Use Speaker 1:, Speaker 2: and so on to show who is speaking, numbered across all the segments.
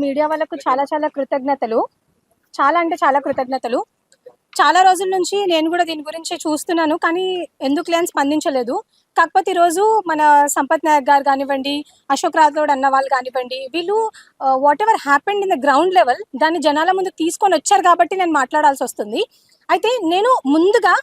Speaker 1: Media వాళ్ళకు చాలా చాలా కృతజ్ఞతలు. చాలా అంటే చాలా కృతజ్ఞతలు. చాలా రోజుల నుంచి నేను కూడా దీని గురించి చూస్తున్నాను. కానీ ఎందుకు లేని స్పందించలేదు. కాకపోతే ఈరోజు మన సంపత్ నాయక్ గారు కానివ్వండి, అశోక్ రాథోడ్ అన్న వాళ్ళు కానివ్వండి, వీళ్ళు what ever happened in the ground level దాన్ని జనాల ముందుకు తీసుకొని వచ్చారు కాబట్టి నేను మాట్లాడాల్సి వస్తుంది. అయితే నేను ముందుగా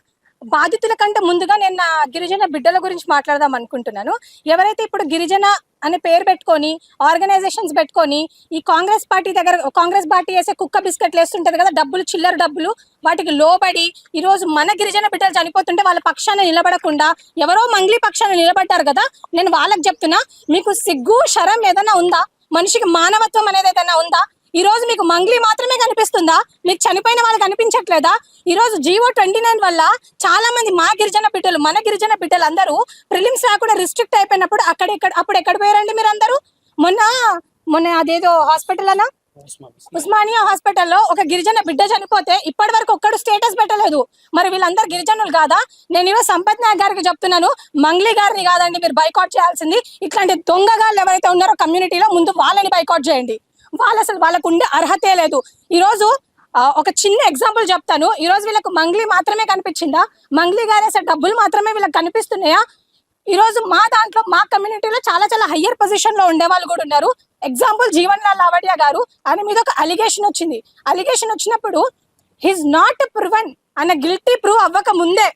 Speaker 1: బాధితుల కంటే ముందుగా నేను నా గిరిజన బిడ్డల గురించి మాట్లాడదాం అనుకుంటున్నాను. ఎవరైతే ఇప్పుడు గిరిజన అనే పేరు పెట్టుకొని ఆర్గనైజేషన్స్ పెట్టుకొని ఈ కాంగ్రెస్ పార్టీ దగ్గర కాంగ్రెస్ పార్టీ వేసే కుక్క బిస్కెట్లు వేస్తుంటది కదా, డబ్బులు చిల్లర డబ్బులు, వాటికి లోబడి ఈరోజు మన గిరిజన బిడ్డలు చనిపోతుంటే వాళ్ళ పక్షాన నిలబడకుండా ఎవరో మంగ్లీ పక్షాన నిలబడ్డారు కదా. నేను వాళ్ళకి చెప్తున్నా, మీకు సిగ్గు శరం ఏదైనా ఉందా? మనిషికి మానవత్వం అనేది ఏదైనా ఉందా? ఈ రోజు మీకు మంగ్లీ మాత్రమే కనిపిస్తుందా? మీకు చనిపోయిన వాళ్ళు కనిపించట్లేదా? ఈ రోజు జీవో 29 వల్ల చాలా మంది మా గిరిజన బిడ్డలు మన గిరిజన బిడ్డలు అందరూ ప్రిలిమ్స్ రాకుండా రిస్ట్రిక్ట్ అయిపోయినప్పుడు అప్పుడు ఎక్కడ పోయారండి మీరు అందరూ? మొన్న అదేదో హాస్పిటల్ అన్నా, ఉస్మానియా హాస్పిటల్లో ఒక గిరిజన బిడ్డ చనిపోతే ఇప్పటి వరకు ఒక్కడు స్టేటస్ పెట్టలేదు. మరి వీళ్ళందరూ గిరిజనులు కాదా? నేను ఈరోజు సంపత్ నాయక్ గారికి చెప్తున్నాను, మంగ్లీ గారిని కాదండి మీరు బైకాట్ చేయాల్సింది. ఇట్లాంటి దొంగగాళ్ళు ఎవరైతే ఉన్నారో కమ్యూనిటీలో ముందు వాళ్ళని బైకాట్ చేయండి. అసలు వాళ్ళకు ఉండే అర్హతే లేదు. ఈరోజు ఒక చిన్న ఎగ్జాంపుల్ చెప్తాను. ఈ రోజు వీళ్ళకు మంగ్లీ మాత్రమే కనిపించిందా? మంగ్లీ గారు అసలు డబ్బులు మాత్రమే వీళ్ళకి కనిపిస్తున్నాయా? ఈ రోజు మా దాంట్లో మా కమ్యూనిటీలో చాలా చాలా హయ్యర్ పొజిషన్ లో ఉండే వాళ్ళు కూడా ఉన్నారు. ఎగ్జాంపుల్ జీవన్ లాల్ లావడియా గారు, ఆయన మీద ఒక అలిగేషన్ వచ్చింది. అలిగేషన్ వచ్చినప్పుడు హిస్ నాట్ ప్రూవెన్, ఆయన గిల్టీ ప్రూవ్ అవ్వక ముందే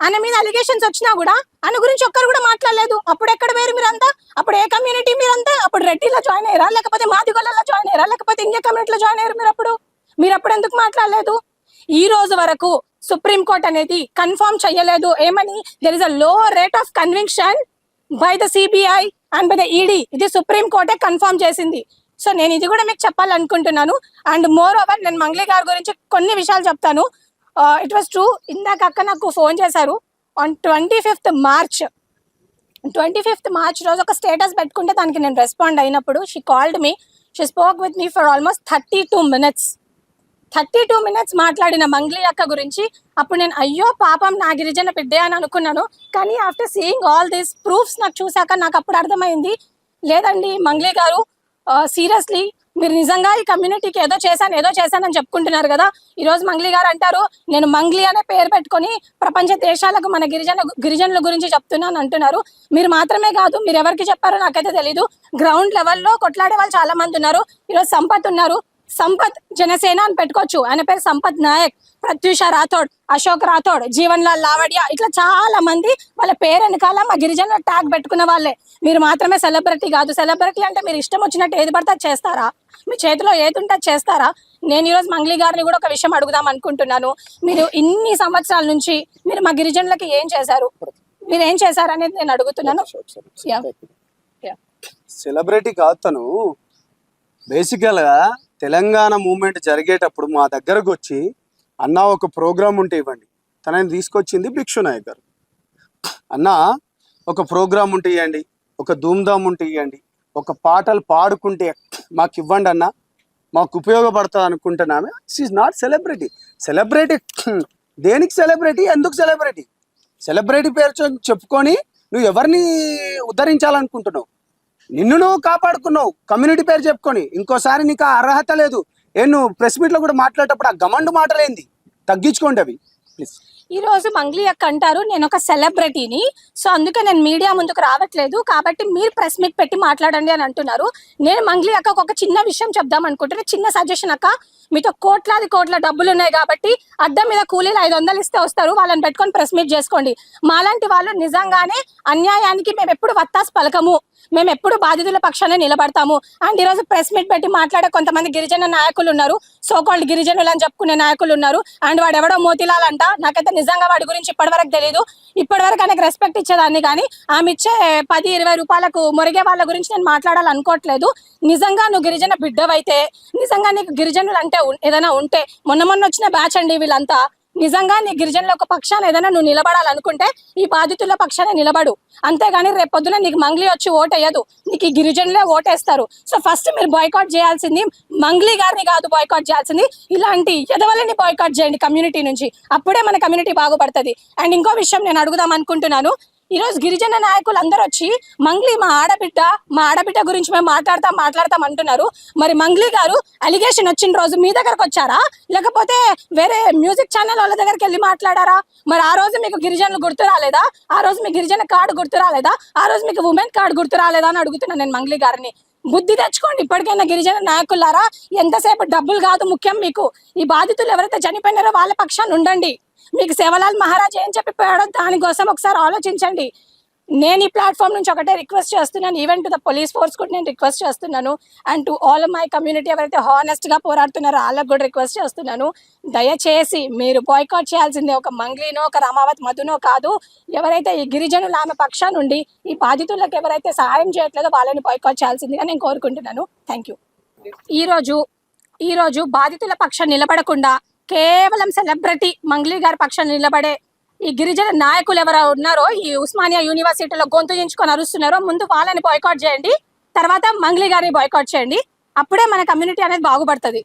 Speaker 1: ఆయన మీద అలిగేషన్స్ వచ్చినా కూడా ఆయన గురించి ఒక్కరు కూడా మాట్లాడలేదు. అప్పుడు ఎక్కడ వేరు మీరంతా? అప్పుడు ఏ కమ్యూనిటీ మీరంతా? అప్పుడు రెడ్డిలో జాయిన్ అయ్యారా, లేకపోతే మాదిగొల్లలో జాయిన్ అయ్యారా, లేకపోతే ఇంకే కమ్యూనిటీలో జాయిన్ అయ్యారు మీరు అప్పుడు ఎందుకు మాట్లాడలేదు? ఈ రోజు వరకు సుప్రీంకోర్టు అనేది కన్ఫర్మ్ చెయ్యలేదు. ఏమని? దెర్ ఇస్ అ లో rate of conviction by the CBI and by the ED. ఇది సుప్రీంకోర్టే కన్ఫర్మ్ చేసింది. సో నేను ఇది కూడా మీకు చెప్పాలనుకుంటున్నాను. అండ్ మోర్ ఓవర్ నేను మంగ్లీ గారి గురించి కొన్ని విషయాలు చెప్తాను. It was true. ఇందాక అక్క నాకు ఫోన్ చేశారు ఆన్ 25th మార్చ్ రోజు ఒక స్టేటస్ పెట్టుకుంటే దానికి నేను రెస్పాండ్ అయినప్పుడు she called me, she spoke with me for almost 32 minutes మాట్లాడిన మంగ్లీ అక్క గురించి అప్పుడు నేను అయ్యో పాపం నా గిరిజన బిడ్డే అని అనుకున్నాను. కానీ after seeing all these proofs నాకు చూసాక నాకు అప్పుడు అర్థమైంది, లేదండి మంగ్లీ గారు సీరియస్లీ మీరు నిజంగా ఈ కమ్యూనిటీకి ఏదో చేశానని చెప్పుకుంటున్నారు కదా. ఈ రోజు మంగ్లీ గారు అంటారు నేను మంగ్లీ అనే పేరు పెట్టుకొని ప్రపంచ దేశాలకు మన గిరిజనుల గురించి చెప్తున్నాను అంటున్నారు. మీరు మాత్రమే కాదు, మీరు ఎవరికి చెప్పారో నాకైతే తెలీదు. గ్రౌండ్ లెవెల్లో కొట్లాడే వాళ్ళు చాలా మంది ఉన్నారు. ఈరోజు సంపత్ ఉన్నారు, సంపత్ జనసేన అని పెట్టుకోవచ్చు, ఆయన పేరు సంపత్ నాయక్, ప్రత్యూష రాథోడ్, అశోక్ రాథోడ్, జీవన్ లాల్ లావడియా, ఇట్లా చాలా మంది వాళ్ళ పేరు వెనకాల మా గిరిజనుల ట్యాగ్ పెట్టుకున్న వాళ్ళే. మీరు మాత్రమే సెలబ్రిటీ కాదు. సెలబ్రిటీ అంటే మీరు ఇష్టం వచ్చినట్టు ఏది పడితే చేస్తారా? మీ చేతిలో ఏది ఉంటే చేస్తారా? నేను ఈరోజు మంగ్లీ గారిని కూడా ఒక విషయం అడుగుదాం అనుకుంటున్నాను. మీరు ఇన్ని సంవత్సరాల నుంచి మీరు మా గిరిజనులకి ఏం చేశారు, మీరు ఏం చేశారు అనేది నేను అడుగుతున్నాను.
Speaker 2: సెలబ్రిటీ కాదు తను. బేసికల్ గా తెలంగాణ మూవ్మెంట్ జరిగేటప్పుడు మా దగ్గరకు వచ్చి అన్న ఒక ప్రోగ్రామ్ ఉంటే ఇవ్వండి, తనని తీసుకొచ్చింది భిక్షు నాయక్ గారు. అన్న ఒక ప్రోగ్రామ్ ఉంటే ఇవ్వండి, ఒక ధూమ్ధామ్ ఉంటే ఇవ్వండి, ఒక పాటలు పాడుకుంటే మాకు ఇవ్వండి అన్న, మాకు ఉపయోగపడుతుంది అనుకుంటున్నామే. She not celebrity. సెలబ్రిటీ దేనికి సెలబ్రిటీ? ఎందుకు సెలబ్రిటీ? సెలబ్రిటీ పేరు చెప్పుకొని నువ్వు ఎవరిని ఉద్ధరించాలనుకుంటున్నావు? నిన్ను నువ్వు కాపాడుకున్నావు కమ్యూనిటీ పేరు చెప్పుకొని. ఇంకోసారి నీకు ఆ అర్హత లేదు. నువ్వు ప్రెస్ మీట్ లో కూడా మాట్లాడేటప్పుడు ఆ గమండు మాటలేంది? తగ్గించుకోండి అవి ప్లీజ్.
Speaker 1: ఈ రోజు మంగ్లీ అక్క అంటారు నేను ఒక సెలబ్రిటీని, సో అందుకే నేను మీడియా ముందుకు రావట్లేదు, కాబట్టి మీరు ప్రెస్ మీట్ పెట్టి మాట్లాడండి అని అంటున్నారు. నేను మంగ్లీ అక్క ఒక చిన్న విషయం చెప్దాం అనుకుంటున్నా, చిన్న సజెషన్ అక్క. మీతో కోట్ల డబ్బులు ఉన్నాయి కాబట్టి అద్దం మీద కూలీలు 500 ఇస్తే వస్తారు, వాళ్ళని పెట్టుకొని ప్రెస్ మీట్ చేసుకోండి. మాలాంటి వాళ్ళు నిజంగానే అన్యాయానికి మేము ఎప్పుడు వత్తాసు పలకము, మేము ఎప్పుడు బాధితుల పక్షాన్ని నిలబడతాము. అండ్ ఈరోజు ప్రెస్ మీట్ పెట్టి మాట్లాడే కొంతమంది గిరిజన నాయకులు ఉన్నారు, సోకాల్డ్ గిరిజనులు అని చెప్పుకునే నాయకులు ఉన్నారు. అండ్ వాడు ఎవడో మోతిలాల్ అంట, నాకైతే నిజంగా వాడి గురించి ఇప్పటివరకు తెలియదు. ఇప్పటివరకు ఆయనకు రెస్పెక్ట్ ఇచ్చేదాన్ని, కానీ ఆమె ఇచ్చే 10-20 రూపాయలకు మొరిగే వాళ్ళ గురించి నేను మాట్లాడాలనుకోవట్లేదు. నిజంగా నువ్వు గిరిజన బిడ్డవైతే, నిజంగా నీకు గిరిజనులు అంటే ఏదైనా ఉంటే, మొన్న వచ్చిన బ్యాచ్ అండి వీళ్ళంతా, నిజంగా నీ గిరిజనుల ఒక పక్షాన ఏదైనా నువ్వు నిలబడాలనుకుంటే ఈ బాధితుల పక్షాన నిలబడు. అంతేగాని రేపు పొద్దున నీకు మంగ్లీ వచ్చి ఓటేయదు, నీకు ఈ గిరిజనులే ఓటేస్తారు. సో ఫస్ట్ మీరు బాయ్కాట్ చేయాల్సింది మంగ్లీ గారిని కాదు, బాయ్కాట్ చేయాల్సింది ఇలాంటి ఎదవలని బాయ్కాట్ చేయండి కమ్యూనిటీ నుంచి. అప్పుడే మన కమ్యూనిటీ బాగుపడుతుంది. అండ్ ఇంకో విషయం నేను అడుగుదాం అనుకుంటున్నాను, ఈ రోజు గిరిజన నాయకులు అందరూ వచ్చి మంగ్లీ మా ఆడబిడ్డ గురించి మేము మాట్లాడతాం అంటున్నారు. మరి మంగ్లీ గారు అలిగేషన్ వచ్చిన రోజు మీ దగ్గరకు వచ్చారా, లేకపోతే వేరే మ్యూజిక్ ఛానల్ వాళ్ళ దగ్గరికి వెళ్ళి మాట్లాడారా? మరి ఆ రోజు మీకు గిరిజనులు గుర్తు రాలేదా? ఆ రోజు మీకు గిరిజన కార్డు గుర్తు రాలేదా? ఆ రోజు మీకు ఉమెన్ కార్డు గుర్తు రాలేదా అని అడుగుతున్నాను నేను మంగ్లీ గారిని. బుద్ధి తెచ్చుకోండి ఇప్పటికైనా గిరిజన నాయకులారా. ఎంతసేపు డబ్బులు కాదు ముఖ్యం మీకు. ఈ బాధితులు ఎవరైతే చనిపోయినారో వాళ్ళ పక్షాన్ని ఉండండి. మీకు సేవలాల్ మహారాజ్ ఏం చెప్పిపోయాడో దానికోసం ఒకసారి ఆలోచించండి. నేను ఈ ప్లాట్ఫామ్ నుంచి ఒకటే రిక్వెస్ట్ చేస్తున్నాను, even to the police force కూడా నేను రిక్వెస్ట్ చేస్తున్నాను, and to all my community ఎవరైతే హానెస్ట్ గా పోరాడుతున్నారో వాళ్ళకు కూడా రిక్వెస్ట్ చేస్తున్నాను. దయచేసి మీరు బాయ్కాట్ చేయాల్సిందే ఒక మంగ్లీనో ఒక రామావత్ మధునో కాదు. ఎవరైతే ఈ గిరిజనులు ఆమె పక్షా నుండి ఈ బాధితులకు ఎవరైతే సహాయం చేయట్లేదో వాళ్ళని బాయ్కాట్ చేయాల్సిందిగా నేను కోరుకుంటున్నాను. Thank you. ఈరోజు బాధితుల పక్షం నిలబడకుండా కేవలం సెలబ్రిటీ మంగ్లీ గారి పక్షం నిలబడే ఈ గిరిజన నాయకులు ఎవరు ఉన్నారో, ఈ ఉస్మానియా యూనివర్సిటీలో గొంతు దించుకొని అరుస్తున్నారో, ముందు వాళ్ళని బాయ్కాట్ చేయండి, తర్వాత మంగ్లీ గారిని బాయ్కాట్ చేయండి. అప్పుడే మన కమ్యూనిటీ అనేది బాగుపడుతుంది.